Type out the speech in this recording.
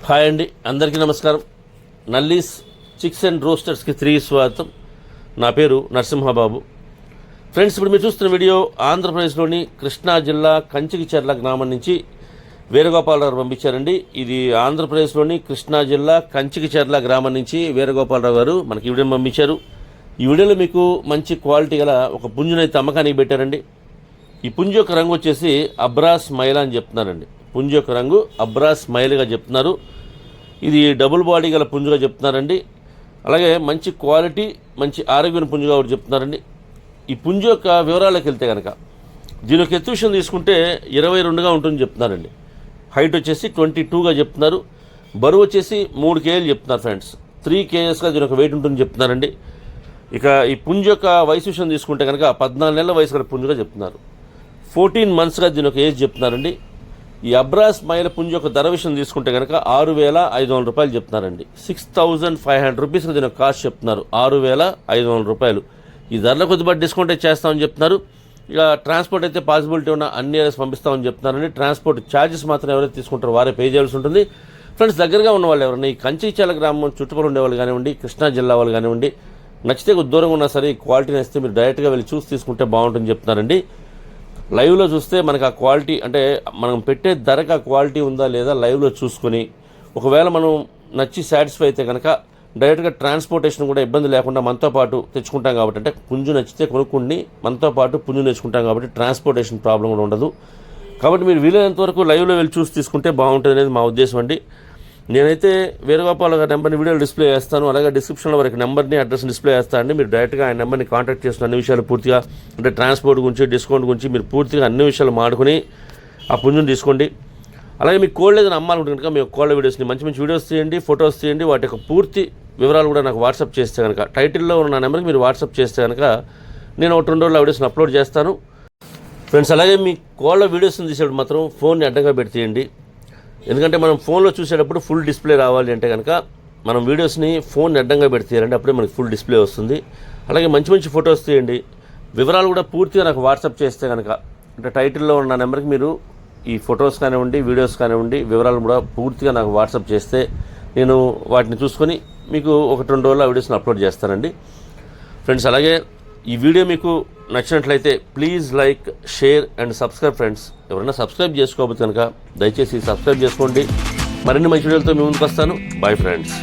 Hi అండి, అందరికీ నమస్కారం. నల్లీస్ చిక్స్ అండ్ రోస్టర్స్కి 3 స్వాగతం. నా పేరు నరసింహబాబు. ఫ్రెండ్స్, ఇప్పుడు మీరు చూస్తున్న వీడియో ఆంధ్రప్రదేశ్లోని కృష్ణా జిల్లా కంచికిచెర్ల గ్రామం నుంచి వీరగోపాలరావు పంపించారండి. ఇది ఆంధ్రప్రదేశ్లోని కృష్ణా జిల్లా కంచికిచెర్ల గ్రామం నుంచి వీరగోపాలరావు గారు మనకి వీడియో పంపించారు. ఈ వీడియోలో మీకు మంచి క్వాలిటీ గల ఒక పుంజునైతే అమ్మకానికి పెట్టారండి. ఈ పుంజు యొక్క రంగు వచ్చేసి అబ్రాస్ మైల్ అని చెప్తున్నారండి. పుంజు యొక్క రంగు అబ్రాస్ మైల్గా చెప్తున్నారు. ఇది డబుల్ బాడీ గల పుంజుగా చెప్తున్నారండి. అలాగే మంచి క్వాలిటీ, మంచి ఆరోగ్యమైన పుంజుగా ఒకటి చెప్తున్నారండి. ఈ పుంజు యొక్క వివరాలకు వెళ్తే కనుక దీని యొక్క ఎత్తు విషయం తీసుకుంటే 22గా ఉంటుందని చెప్తున్నారండి. హైట్ వచ్చేసి 22గా చెప్తున్నారు. బరువు వచ్చేసి 3 kg చెప్తున్నారు ఫ్రెండ్స్. 3 kgsగా దీని యొక్క వెయిట్ ఉంటుందని చెప్తున్నారండి. ఇక ఈ పుంజు యొక్క వయసు విషయం తీసుకుంటే కనుక 14 నెలల వయసు గల పుంజుగా చెప్తున్నారు. 14 monthsగా దీని యొక్క ఏజ్ చెప్తున్నారండి. ఈ అబ్రాస్ మైల పుంజు యొక్క ధర విషయం తీసుకుంటే కనుక 6,500 రూపాయలు చెప్తున్నారండి. 6,500 రూపీస్గా దీని యొక్క కాస్ట్ చెప్తున్నారు. 6,500 రూపాయలు. ఈ ధరలో కొద్దిపాటు డిస్కౌంట్ అయితే చేస్తామని చెప్తున్నారు. ఇక ట్రాన్స్పోర్ట్ అయితే పాసిబిలిటీ ఉన్న అన్ని ఏరియాస్ పంపిస్తామని చెప్తున్నారండి. ట్రాన్స్పోర్ట్ ఛార్జెస్ మాత్రం ఎవరైతే తీసుకుంటారో వారే పే చేయాల్సి ఉంటుంది. ఫ్రెండ్స్, దగ్గరగా ఉన్న వాళ్ళు ఎవరైనా ఈ కంచికిచెర్ల గ్రామం చుట్టుపక్కల ఉండేవాళ్ళు కానివ్వండి, కృష్ణా జిల్లా వాళ్ళు కానివ్వండి, నచ్చితే దూరంగా ఉన్నా సరే ఈ క్వాలిటీ నచ్చితే మీరు డైరెక్ట్గా వెళ్ళి చూసి తీసుకుంటే బాగుంటుందని చెప్తున్నారండి. లైవ్లో చూస్తే మనకు ఆ క్వాలిటీ, అంటే మనం పెట్టే ధరకు ఆ క్వాలిటీ ఉందా లేదా లైవ్లో చూసుకొని ఒకవేళ మనం నచ్చి సాటిస్ఫై అయితే కనుక డైరెక్ట్గా ట్రాన్స్పోర్టేషన్ కూడా ఇబ్బంది లేకుండా మనతో పాటు తెచ్చుకుంటాం కాబట్టి, అంటే పుంజు నచ్చితే కొనుక్కుండి మనతో పాటు పుంజు తెచ్చుకుంటాం కాబట్టి ట్రాన్స్పోర్టేషన్ ప్రాబ్లం కూడా ఉండదు. కాబట్టి మీరు వీలైనంత వరకు లైవ్లో వెళ్ళి చూసి తీసుకుంటే బాగుంటుంది అనేది మా ఉద్దేశం అండి. నేనైతే వీరగోపాల్ గారి నెంబర్ని వీడియోలో డిస్ప్లే చేస్తాను. అలాగే డిస్క్రిప్షన్లో వారికి నెంబర్ని, అడ్రస్ని డిస్ప్లే చేస్తానండి. మీరు డైరెక్ట్గా ఆయన నెంబర్ని కాంటాక్ట్ చేస్తున్న అన్ని విషయాలు పూర్తిగా, అంటే ట్రాన్స్పోర్ట్ గురించి, డిస్కౌంట్ గురించి మీరు పూర్తిగా అన్ని విషయాలు మాడుకుని ఆ పుంజుని తీసుకోండి. అలాగే మీకు కోల్డ్ ఏదైనా అమ్మాలనుకుంటే కనుక మీ కోల్డ్ వీడియోస్ని మంచి మంచి వీడియోస్ తీయండి, ఫొటోస్ తీయండి. వాటి యొక్క పూర్తి వివరాలు కూడా నాకు వాట్సాప్ చేస్తే కనుక, టైటిల్లో ఉన్న నెంబర్కి మీరు వాట్సాప్ చేస్తే కనుక నేను 1-2 రోజుల్లో వీడియోస్ని అప్లోడ్ చేస్తాను. ఫ్రెండ్స్, అలాగే మీ కోళ్ళ వీడియోస్ని తీసేటప్పుడు మాత్రం ఫోన్ని అడ్డంగా పెట్టి తీయండి. ఎందుకంటే మనం ఫోన్లో చూసేటప్పుడు ఫుల్ డిస్ప్లే రావాలి అంటే కనుక మనం వీడియోస్ని ఫోన్ అడ్డంగా పెట్టి తీయాలంటే అప్పుడే మనకి ఫుల్ డిస్ప్లే వస్తుంది. అలాగే మంచి మంచి ఫొటోస్ తీయండి. వివరాలు కూడా పూర్తిగా నాకు వాట్సాప్ చేస్తే కనుక, అంటే టైటిల్లో ఉన్న నెంబర్కి మీరు ఈ ఫొటోస్ కానివ్వండి, వీడియోస్ కానివ్వండి, వివరాలు కూడా పూర్తిగా నాకు వాట్సాప్ చేస్తే నేను వాటిని చూసుకొని మీకు 1-2 రోజుల్లో వీడియోస్ని అప్లోడ్ చేస్తానండి. ఫ్రెండ్స్, అలాగే ఈ వీడియో మీకు నచ్చినట్లయితే please like, share and subscribe. Friends, ఎవరైనా సబ్స్క్రైబ్ చేసుకోకపోతే కనుక దయచేసి సబ్స్క్రైబ్ చేసుకోండి. మరిన్ని మంచి వీడియోలతో మీ ముందుకు వస్తాను. Bye friends.